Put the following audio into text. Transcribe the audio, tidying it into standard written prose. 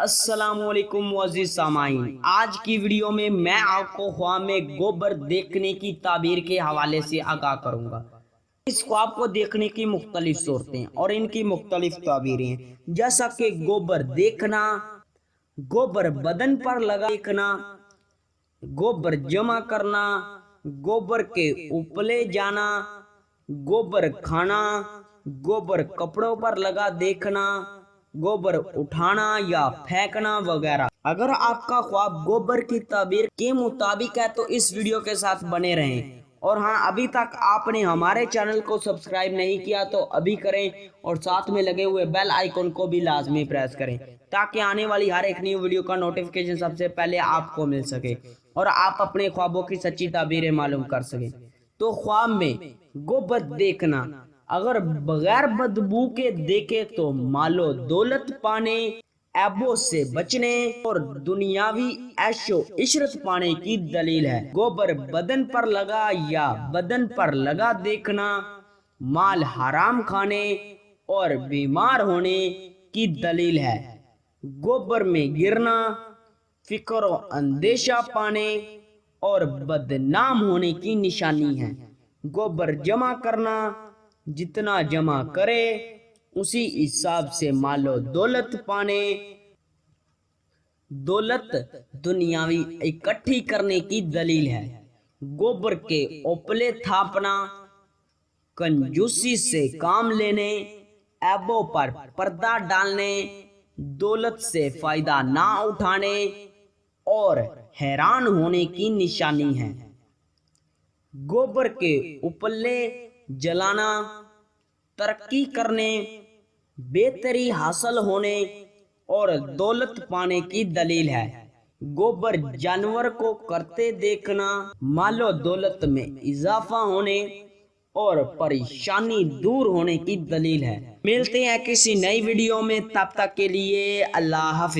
السلام علیکم معزز سامعین، آج کی ویڈیو میں آپ کو خواب میں گوبر دیکھنے کی تعبیر کے حوالے سے آگاہ کروں گا۔ اس خواب کو دیکھنے کی مختلف صورتیں اور ان کی مختلف تعبیریں، جیسا کہ گوبر دیکھنا، گوبر بدن پر لگا دیکھنا، گوبر جمع کرنا، گوبر کے اوپلے جانا، گوبر کھانا، گوبر کپڑوں پر لگا دیکھنا، گوبر اٹھانا یا پھینکنا وغیرہ۔ اگر آپ کا خواب گوبر کی تعبیر کے مطابق ہے تو اس ویڈیو کے ساتھ بنے رہیں، اور ہاں، ابھی تک آپ نے ہمارے چینل کو سبسکرائب نہیں کیا تو ابھی کریں، اور ساتھ میں لگے ہوئے بیل آئیکن کو بھی لازمی پریس کریں تاکہ آنے والی ہر ایک نیو ویڈیو کا نوٹیفیکیشن سب سے پہلے آپ کو مل سکے اور آپ اپنے خوابوں کی سچی تعبیریں معلوم کر سکیں۔ تو خواب میں گوبر دیکھنا، اگر بغیر بدبو کے دیکھے تو مال و دولت پانے، عیبوں سے بچنے اور دنیاوی عیش و عشرت پانے کی دلیل ہے۔ گوبر بدن پر لگا یا بدن پر لگا دیکھنا مال حرام کھانے اور بیمار ہونے کی دلیل ہے۔ گوبر میں گرنا فکر و اندیشہ پانے اور بدنام ہونے کی نشانی ہے۔ گوبر جمع کرنا، جتنا جمع کرے اسی حساب سے مال و دولت پانے، دولت دنیاوی اکٹھی کرنے کی دلیل ہے۔ گوبر کے اوپلے تھاپنا، کنجوسی سے کام لینے، عیبوں پر پردہ ڈالنے، دولت سے فائدہ نہ اٹھانے اور حیران ہونے کی نشانی ہے۔ گوبر کے اوپلے جلانا ترقی کرنے، بہتری حاصل ہونے اور دولت پانے کی دلیل ہے۔ گوبر جانور کو کرتے دیکھنا مال و دولت میں اضافہ ہونے اور پریشانی دور ہونے کی دلیل ہے۔ ملتے ہیں کسی نئی ویڈیو میں، تب تک کے لیے اللہ حافظ۔